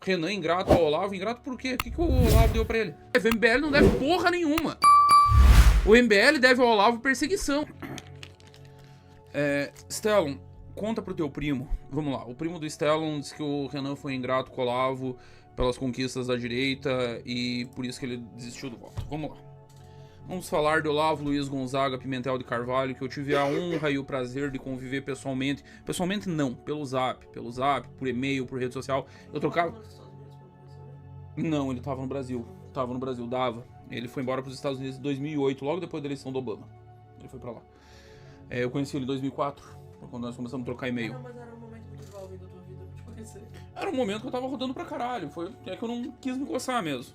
Renan ingrato ao Olavo. Ingrato por quê? O que o Olavo deu pra ele? O MBL não deve porra nenhuma. O MBL deve ao Olavo perseguição. Stellon, conta pro teu primo. Vamos lá. O primo do Stellon disse que o Renan foi ingrato com o Olavo pelas conquistas da direita e por isso que ele desistiu do voto. Vamos lá. Vamos falar do Olavo Luiz Gonzaga Pimentel de Carvalho, que eu tive a honra e o prazer de conviver pessoalmente. Pessoalmente não, pelo zap, por e-mail, por rede social. Eu trocava... Não, ele tava no Brasil. Dava. Ele foi embora pros Estados Unidos em 2008, logo depois da eleição do Obama. Ele foi pra lá. Eu conheci ele em 2004, quando nós começamos a trocar e-mail. Não, mas era um momento muito jovem da tua vida pra te conhecer. Era um momento que eu tava rodando pra caralho. É que eu não quis me coçar mesmo.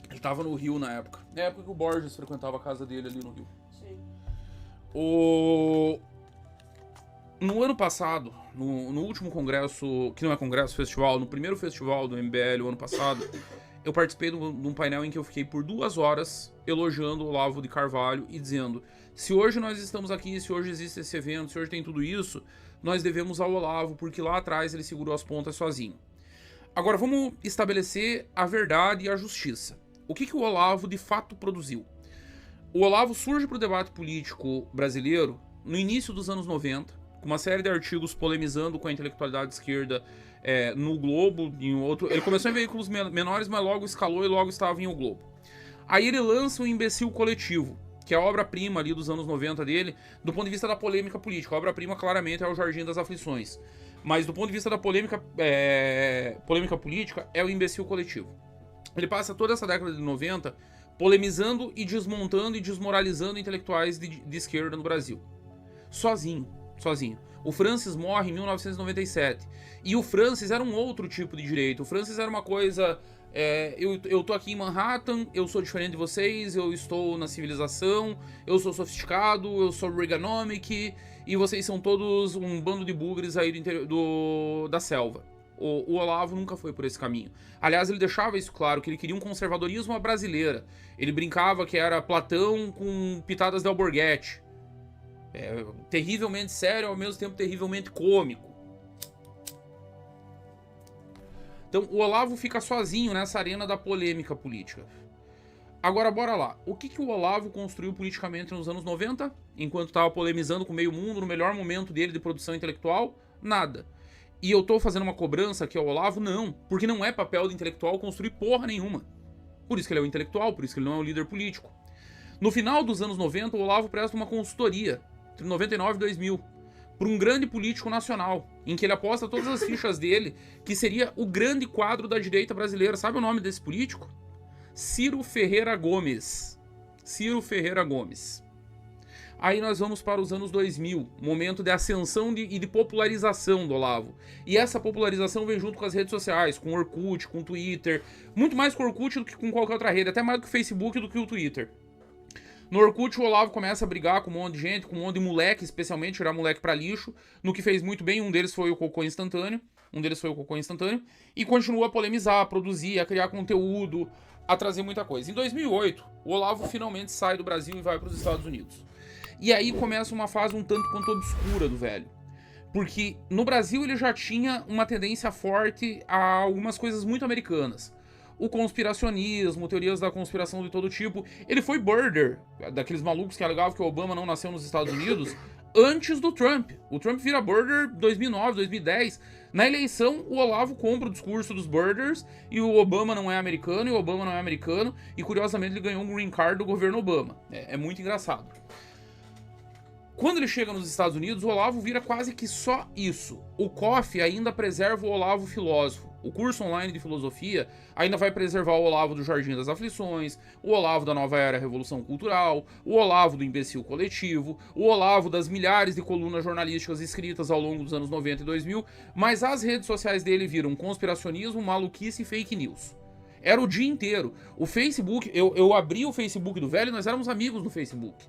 Ele tava no Rio na época. Na época que o Borges frequentava a casa dele ali no Rio. Sim. No ano passado, no último congresso, que não é congresso, festival, no primeiro festival do MBL, o ano passado, eu participei de um painel em que eu fiquei por 2 horas elogiando o Olavo de Carvalho e dizendo: se hoje nós estamos aqui, se hoje existe esse evento, se hoje tem tudo isso, nós devemos ao Olavo, porque lá atrás ele segurou as pontas sozinho. Agora vamos estabelecer a verdade e a justiça. O que o Olavo de fato produziu? O Olavo surge para o debate político brasileiro no início dos anos 90, com uma série de artigos polemizando com a intelectualidade esquerda no Globo, em outro. Ele começou em veículos menores, mas logo escalou e logo estava em O Globo. Aí ele lança o Imbecil Coletivo, que é a obra-prima ali dos anos 90 dele, do ponto de vista da polêmica política. A obra-prima claramente é o Jardim das Aflições. Mas do ponto de vista da polêmica política, é o Imbecil Coletivo. Ele passa toda essa década de 90 polemizando e desmontando e desmoralizando intelectuais de esquerda no Brasil. Sozinho. O Francis morre em 1997. E o Francis era um outro tipo de direito. O Francis era uma coisa... eu tô aqui em Manhattan, eu sou diferente de vocês, eu estou na civilização, eu sou sofisticado, eu sou Reaganomic, e vocês são todos um bando de bugres aí do interior da selva. O Olavo nunca foi por esse caminho. Aliás, ele deixava isso claro, que ele queria um conservadorismo à brasileira. Ele brincava que era Platão com pitadas de Alborguete. Terrivelmente sério, ao mesmo tempo terrivelmente cômico. Então, o Olavo fica sozinho nessa arena da polêmica política. Agora, bora lá. O que o Olavo construiu politicamente nos anos 90, enquanto estava polemizando com o meio mundo, no melhor momento dele de produção intelectual? Nada. E eu tô fazendo uma cobrança aqui ao Olavo? Não. Porque não é papel do intelectual construir porra nenhuma. Por isso que ele é o intelectual, por isso que ele não é o líder político. No final dos anos 90, o Olavo presta uma consultoria, entre 99 e 2000, para um grande político nacional, em que ele aposta todas as fichas dele, que seria o grande quadro da direita brasileira. Sabe o nome desse político? Ciro Ferreira Gomes. Aí nós vamos para os anos 2000, momento de ascensão e de popularização do Olavo. E essa popularização vem junto com as redes sociais, com o Orkut, com o Twitter. Muito mais com o Orkut do que com qualquer outra rede, até mais do que o Facebook e do que o Twitter. No Orkut, o Olavo começa a brigar com um monte de gente, com um monte de moleque, especialmente, tirar moleque pra lixo, no que fez muito bem. Um deles foi o Cocô Instantâneo, e continua a polemizar, a produzir, a criar conteúdo, a trazer muita coisa. Em 2008, o Olavo finalmente sai do Brasil e vai para os Estados Unidos. E aí começa uma fase um tanto quanto obscura do velho. Porque no Brasil ele já tinha uma tendência forte a algumas coisas muito americanas. O conspiracionismo, teorias da conspiração de todo tipo. Ele foi birder, daqueles malucos que alegavam que o Obama não nasceu nos Estados Unidos, antes do Trump. O Trump vira birder em 2009, 2010. Na eleição, o Olavo compra o discurso dos birders e o Obama não é americano, e curiosamente ele ganhou um green card do governo Obama. É muito engraçado. Quando ele chega nos Estados Unidos, o Olavo vira quase que só isso. O COF ainda preserva o Olavo filósofo. O curso online de filosofia ainda vai preservar o Olavo do Jardim das Aflições, o Olavo da Nova Era Revolução Cultural, o Olavo do Imbecil Coletivo, o Olavo das milhares de colunas jornalísticas escritas ao longo dos anos 90 e 2000, mas as redes sociais dele viram conspiracionismo, maluquice e fake news. Era o dia inteiro. O Facebook, eu abri o Facebook do velho e nós éramos amigos no Facebook.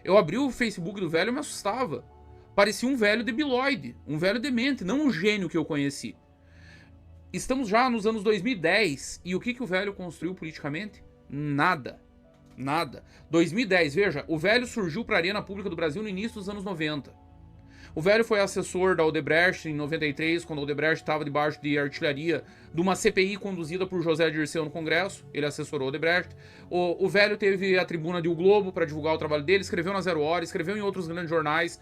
Eu abri o Facebook do velho e me assustava. Parecia um velho debilóide, um velho demente, não um gênio que eu conheci. Estamos já nos anos 2010, e o que o velho construiu politicamente? Nada. 2010, veja, o velho surgiu para a arena pública do Brasil no início dos anos 90. O velho foi assessor da Odebrecht em 93, quando a Odebrecht estava debaixo de artilharia de uma CPI conduzida por José Dirceu no Congresso. Ele assessorou a Odebrecht. O velho teve a tribuna de O Globo para divulgar o trabalho dele, escreveu na Zero Hora, escreveu em outros grandes jornais.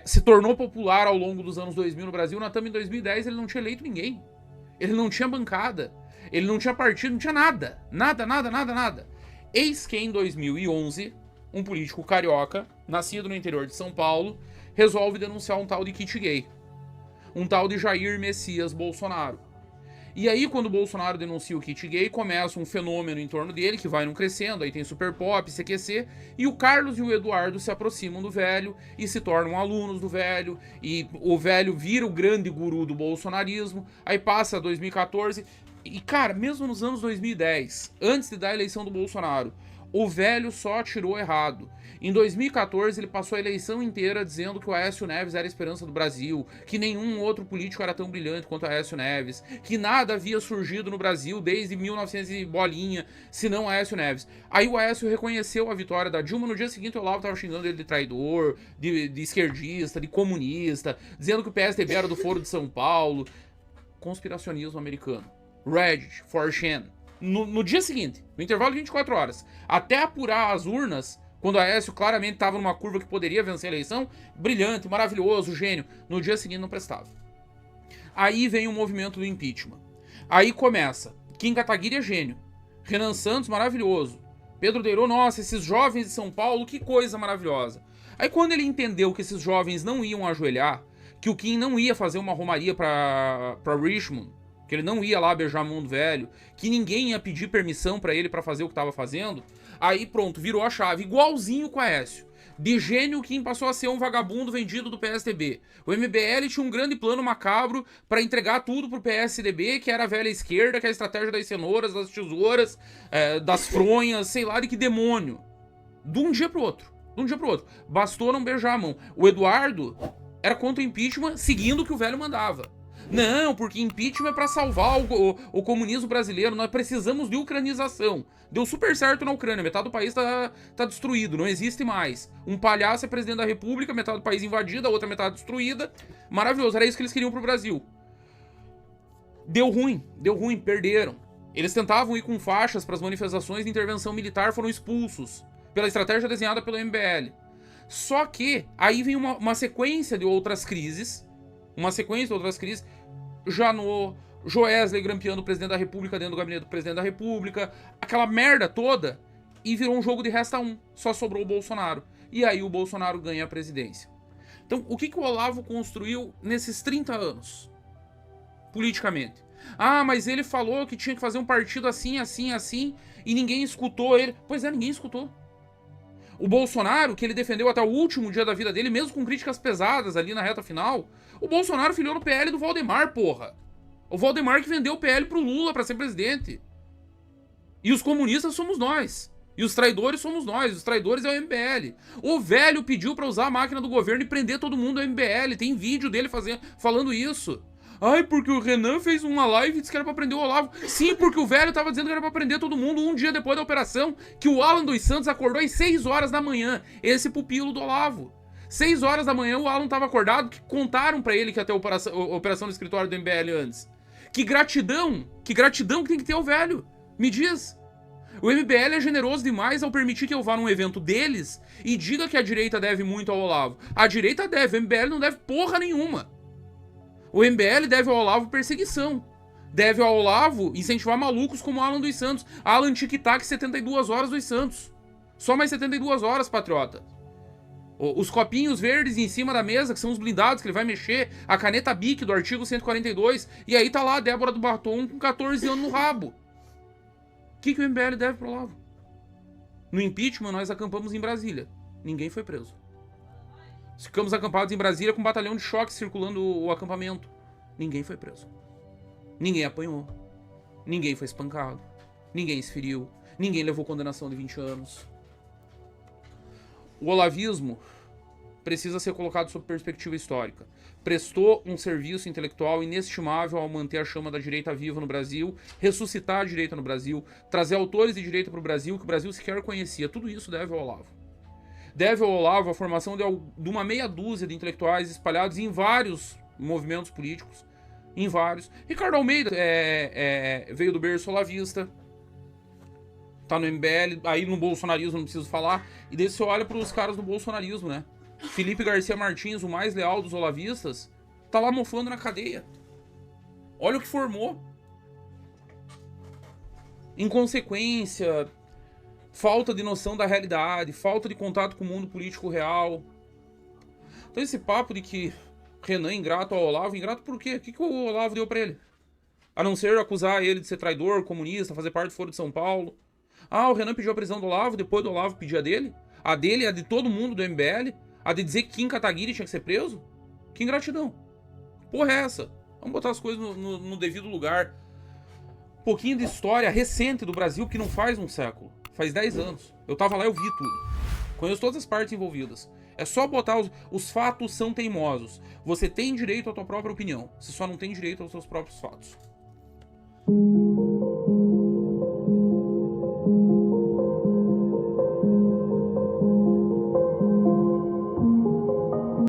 Se tornou popular ao longo dos anos 2000 no Brasil. Na TAM, em 2010, ele não tinha eleito ninguém. Ele não tinha bancada. Ele não tinha partido, não tinha nada. Nada. Eis que em 2011, um político carioca, nascido no interior de São Paulo, resolve denunciar um tal de kit gay. Um tal de Jair Messias Bolsonaro. E aí, quando o Bolsonaro denuncia o kit gay, começa um fenômeno em torno dele, que vai num crescendo, aí tem Super Pop, CQC, e o Carlos e o Eduardo se aproximam do velho e se tornam alunos do velho, e o velho vira o grande guru do bolsonarismo, aí passa 2014, e cara, mesmo nos anos 2010, antes de dar a eleição do Bolsonaro, o velho só tirou errado. Em 2014, ele passou a eleição inteira dizendo que o Aécio Neves era a esperança do Brasil, que nenhum outro político era tão brilhante quanto o Aécio Neves, que nada havia surgido no Brasil desde 1900 e bolinha, senão o Aécio Neves. Aí o Aécio reconheceu a vitória da Dilma, no dia seguinte o Olavo estava xingando ele de traidor, de esquerdista, de comunista, dizendo que o PSDB era do Foro de São Paulo. Conspiracionismo americano. Reddit, 4chan. No dia seguinte, no intervalo de 24 horas, até apurar as urnas, quando o Aécio claramente estava numa curva que poderia vencer a eleição, brilhante, maravilhoso, gênio, no dia seguinte não prestava. Aí vem o movimento do impeachment. Aí começa, Kim Kataguiri é gênio, Renan Santos maravilhoso, Pedro Deirô, nossa, esses jovens de São Paulo, que coisa maravilhosa. Aí quando ele entendeu que esses jovens não iam ajoelhar, que o Kim não ia fazer uma romaria para Richmond, que ele não ia lá beijar a mão do velho, que ninguém ia pedir permissão pra ele pra fazer o que tava fazendo, aí pronto, virou a chave, igualzinho com a Aécio. De gênio, Kim passou a ser um vagabundo vendido do PSDB. O MBL tinha um grande plano macabro pra entregar tudo pro PSDB, que era a velha esquerda, que é a estratégia das cenouras, das tesouras, das fronhas, sei lá de que demônio. De um dia pro outro. Bastou não beijar a mão. O Eduardo era contra o impeachment, seguindo o que o velho mandava. Não, porque impeachment é pra salvar o comunismo brasileiro, nós precisamos de ucranização. Deu super certo na Ucrânia, metade do país tá destruído, não existe mais. Um palhaço é presidente da república, metade do país invadida, a outra metade destruída. Maravilhoso, era isso que eles queriam pro Brasil. Deu ruim, perderam. Eles tentavam ir com faixas pras manifestações de intervenção militar, foram expulsos pela estratégia desenhada pelo MBL. Só que aí vem uma sequência de outras crises, Janot, Joesley grampeando o presidente da república dentro do gabinete do presidente da república, aquela merda toda, e virou um jogo de resta um, só sobrou o Bolsonaro. E aí o Bolsonaro ganha a presidência. Então, o que o Olavo construiu nesses 30 anos? Politicamente. Ah, mas ele falou que tinha que fazer um partido assim, e ninguém escutou ele. Pois é, ninguém escutou. O Bolsonaro, que ele defendeu até o último dia da vida dele, mesmo com críticas pesadas ali na reta final, o Bolsonaro filiou no PL do Valdemar, porra. O Valdemar que vendeu o PL pro Lula pra ser presidente. E os comunistas somos nós. E os traidores somos nós. Os traidores é o MBL. O velho pediu pra usar a máquina do governo e prender todo mundo do MBL. Tem vídeo dele falando isso. Ai, porque o Renan fez uma live e disse que era pra prender o Olavo. Sim, porque o velho tava dizendo que era pra prender todo mundo um dia depois da operação, que o Alan dos Santos acordou às 6 horas da manhã. Esse pupilo do Olavo. 6 horas da manhã o Alan tava acordado, que contaram pra ele que ia ter operação no escritório do MBL antes. Que gratidão que tem que ter o velho. Me diz. O MBL é generoso demais ao permitir que eu vá num evento deles e diga que a direita deve muito ao Olavo. A direita deve, o MBL não deve porra nenhuma. O MBL deve ao Olavo perseguição. Deve ao Olavo incentivar malucos como Alan dos Santos. Alan Tic-Tac 72 horas dos Santos. Só mais 72 horas, patriota. Os copinhos verdes em cima da mesa, que são os blindados que ele vai mexer. A caneta Bic do artigo 142. E aí tá lá a Débora do Batom com 14 anos no rabo. O que o MBL deve pro Olavo? No impeachment nós acampamos em Brasília. Ninguém foi preso. Ficamos acampados em Brasília com um batalhão de choque circulando o acampamento. Ninguém foi preso. Ninguém apanhou. Ninguém foi espancado. Ninguém se feriu. Ninguém levou condenação de 20 anos. O olavismo precisa ser colocado sob perspectiva histórica. Prestou um serviço intelectual inestimável ao manter a chama da direita viva no Brasil, ressuscitar a direita no Brasil, trazer autores de direita para o Brasil que o Brasil sequer conhecia. Tudo isso deve ao Olavo. deve ao Olavo a formação de uma meia dúzia de intelectuais espalhados em vários movimentos políticos, em vários. Ricardo Almeida veio do berço olavista, tá no MBL, aí no bolsonarismo não preciso falar, e daí você olha pros caras do bolsonarismo, né? Felipe Garcia Martins, o mais leal dos olavistas, tá lá mofando na cadeia. Olha o que formou. Inconsequência, falta de noção da realidade, falta de contato com o mundo político real. Então esse papo de que Renan ingrato ao Olavo, ingrato por quê? O que o Olavo deu pra ele? A não ser acusar ele de ser traidor, comunista, fazer parte do Foro de São Paulo. Ah, o Renan pediu a prisão do Olavo, depois do Olavo pedir a dele? A dele, a de todo mundo do MBL? A de dizer que Kim Kataguiri tinha que ser preso? Que ingratidão. Porra é essa? Vamos botar as coisas no devido lugar. Um pouquinho de história recente do Brasil que não faz um século. Faz 10 anos. Eu tava lá, eu vi tudo. Conheço todas as partes envolvidas. É só botar os fatos são teimosos. Você tem direito à tua própria opinião. Você só não tem direito aos seus próprios fatos.